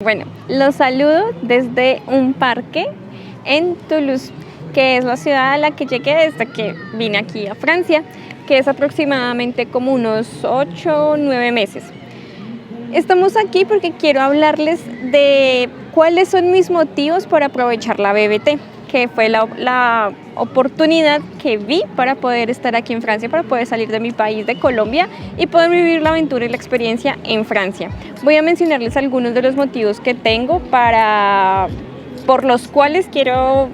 Bueno, los saludo desde un parque en Toulouse, que es la ciudad a la que llegué desde que vine aquí a Francia, que es aproximadamente como unos 8 o 9 meses. Estamos aquí porque quiero hablarles de cuáles son mis motivos para aprovechar la BBT, que fue la oportunidad que vi para poder estar aquí en Francia, para poder salir de mi país, de Colombia, y poder vivir la aventura y la experiencia en Francia. Voy a mencionarles algunos de los motivos que tengo por los cuales quiero,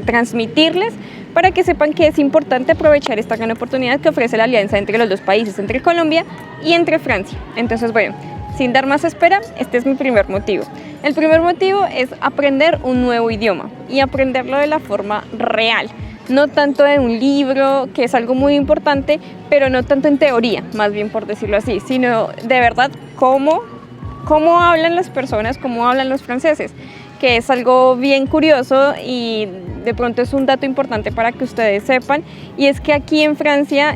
transmitirles, para que sepan que es importante aprovechar esta gran oportunidad que ofrece la alianza entre los dos países, entre Colombia y entre Francia. Entonces, bueno, sin dar más espera, este es mi primer motivo. El primer motivo es aprender un nuevo idioma y aprenderlo de la forma real, no tanto de un libro, que es algo muy importante, pero no tanto en teoría, más bien por decirlo así, sino de verdad cómo hablan las personas, cómo hablan los franceses, que es algo bien curioso y de pronto es un dato importante para que ustedes sepan, y es que aquí en Francia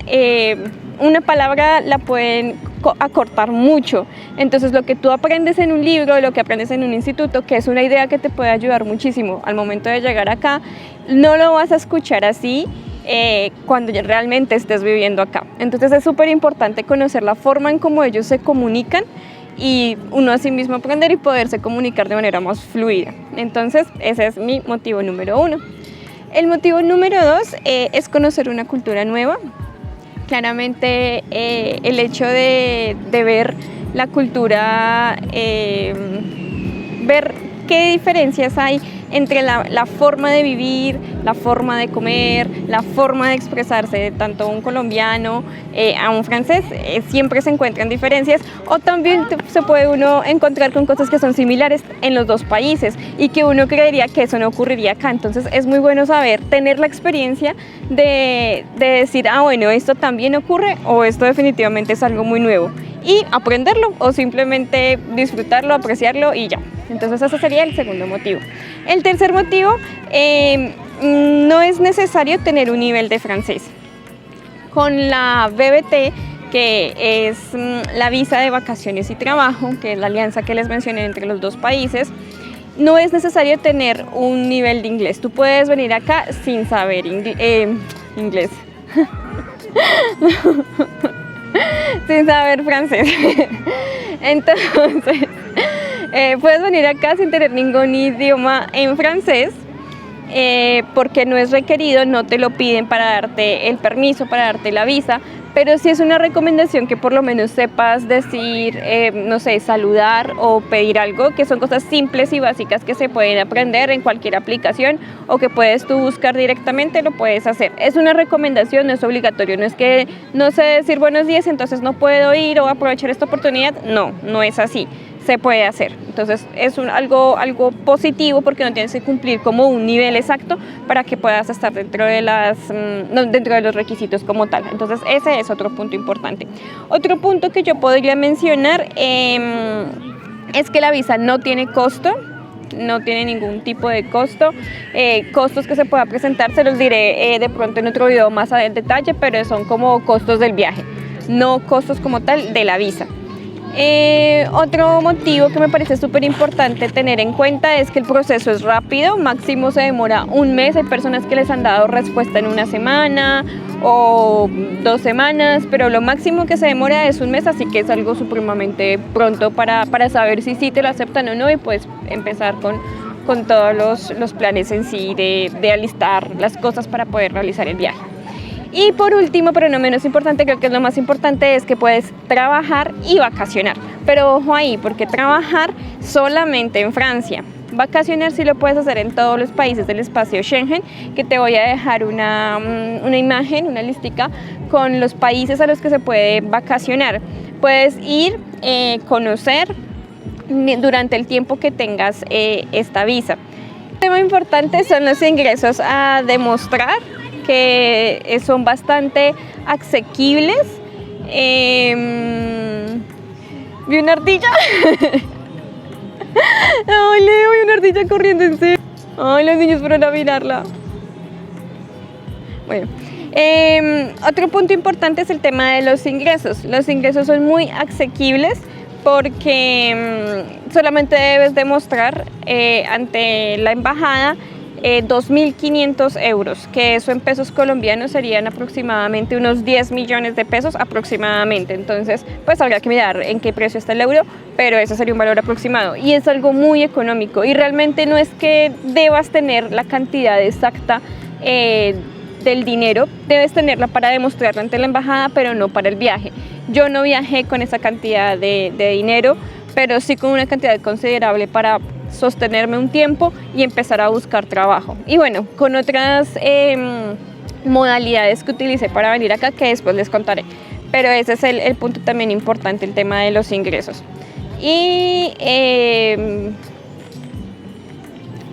una palabra la pueden acortar mucho. Entonces lo que tú aprendes en un libro, lo que aprendes en un instituto, que es una idea que te puede ayudar muchísimo al momento de llegar acá, no lo vas a escuchar así cuando realmente estés viviendo acá. Entonces es súper importante conocer la forma en cómo ellos se comunican y uno a sí mismo aprender y poderse comunicar de manera más fluida. Entonces ese es mi motivo número 1. El motivo número 2 es conocer una cultura nueva. Claramente el hecho de ver la cultura, ver qué diferencias hay entre la forma de vivir, la forma de comer, la forma de expresarse de tanto un colombiano a un francés, siempre se encuentran diferencias, o también se puede uno encontrar con cosas que son similares en los dos países y que uno creería que eso no ocurriría acá. Entonces es muy bueno saber, tener la experiencia de decir, bueno, esto también ocurre o esto definitivamente es algo muy nuevo, y aprenderlo o simplemente disfrutarlo, apreciarlo y ya. Entonces ese sería el segundo motivo. El tercer motivo, no es necesario tener un nivel de francés. Con la BBT, que es la visa de vacaciones y trabajo, que es la alianza que les mencioné entre los dos países, no es necesario tener un nivel de inglés. Tú puedes venir acá sin saber inglés. Sin saber francés. Entonces, puedes venir acá sin tener ningún idioma en francés, porque no es requerido, no te lo piden para darte el permiso, para darte la visa, pero sí es una recomendación que por lo menos sepas decir, saludar o pedir algo, que son cosas simples y básicas que se pueden aprender en cualquier aplicación o que puedes tú buscar directamente, lo puedes hacer. Es una recomendación, no es obligatorio, no es que no sé decir buenos días, entonces no puedo ir o aprovechar esta oportunidad. No es así. Se puede hacer. Entonces es algo positivo, porque no tienes que cumplir como un nivel exacto para que puedas estar dentro de los requisitos como tal. Entonces ese es otro punto importante. Otro punto que yo podría mencionar es que la visa no tiene costo. No tiene ningún tipo de costo. Costos que se pueda presentar se los diré de pronto en otro video más en detalle, pero son como costos del viaje, no costos como tal de la visa. Otro motivo que me parece súper importante tener en cuenta es que el proceso es rápido, máximo se demora un mes. Hay personas que les han dado respuesta en una semana o 2 semanas, pero lo máximo que se demora es un mes, así que es algo supremamente pronto para saber si sí te lo aceptan o no, y pues empezar con todos los planes en sí de alistar las cosas para poder realizar el viaje. Y por último, pero no menos importante, creo que es lo más importante, es que puedes trabajar y vacacionar. Pero ojo ahí, porque trabajar solamente en Francia. Vacacionar sí lo puedes hacer en todos los países del espacio Schengen, que te voy a dejar una imagen, una listica con los países a los que se puede vacacionar. Puedes ir, conocer durante el tiempo que tengas esta visa. Un tema importante son los ingresos a demostrar, que son bastante asequibles. Vi una ardilla. Ay, Leo, vi una ardilla corriendo en serio. Ay, los niños fueron a mirarla. Bueno, otro punto importante es el tema de los ingresos. Los ingresos son muy asequibles porque solamente debes demostrar ante la embajada 2.500 euros, que eso en pesos colombianos serían aproximadamente unos 10 millones de pesos aproximadamente. Entonces, pues habría que mirar en qué precio está el euro, pero ese sería un valor aproximado y es algo muy económico y realmente no es que debas tener la cantidad exacta del dinero, debes tenerla para demostrarla ante la embajada, pero no para el viaje. Yo no viajé con esa cantidad de dinero, pero sí con una cantidad considerable para sostenerme un tiempo y empezar a buscar trabajo. Y bueno, con otras modalidades que utilicé para venir acá, que después les contaré. Pero ese es el punto también importante, el tema de los ingresos. Y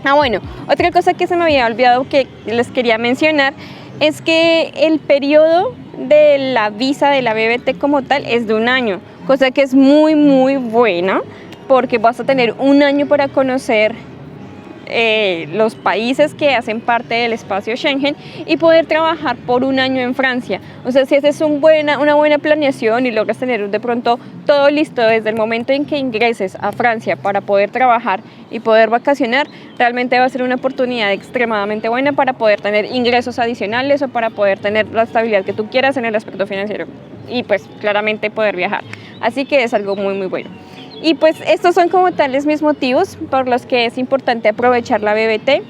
bueno, otra cosa que se me había olvidado que les quería mencionar es que el periodo de la visa de la BBT como tal es de 1 año, cosa que es muy buena porque vas a tener 1 año para conocer los países que hacen parte del espacio Schengen y poder trabajar por 1 año en Francia. O sea, si haces una buena planeación y logras tener de pronto todo listo desde el momento en que ingreses a Francia para poder trabajar y poder vacacionar, realmente va a ser una oportunidad extremadamente buena para poder tener ingresos adicionales o para poder tener la estabilidad que tú quieras en el aspecto financiero y pues claramente poder viajar. Así que es algo muy bueno. Y pues estos son como tales mis motivos por los que es importante aprovechar la BBT.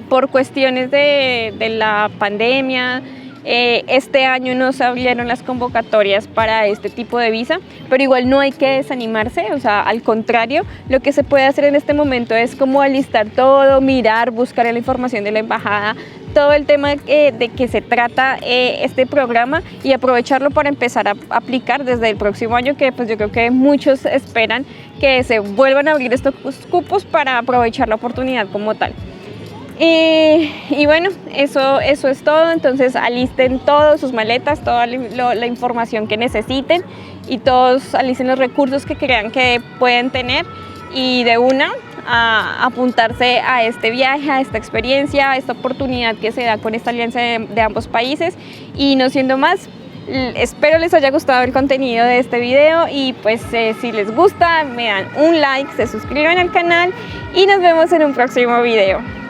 Por cuestiones de la pandemia, este año no se abrieron las convocatorias para este tipo de visa, pero igual no hay que desanimarse, o sea, al contrario, lo que se puede hacer en este momento es como alistar todo, mirar, buscar la información de la embajada, todo el tema de que se trata este programa y aprovecharlo para empezar a aplicar desde el próximo año, que pues yo creo que muchos esperan que se vuelvan a abrir estos cupos para aprovechar la oportunidad como tal. Y bueno, eso es todo. Entonces alisten todas sus maletas, toda la información que necesiten y todos alisten los recursos que crean que pueden tener y de una a apuntarse a este viaje, a esta experiencia, a esta oportunidad que se da con esta alianza de ambos países. Y no siendo más, espero les haya gustado el contenido de este video y pues si les gusta me dan un like, se suscriben al canal y nos vemos en un próximo video.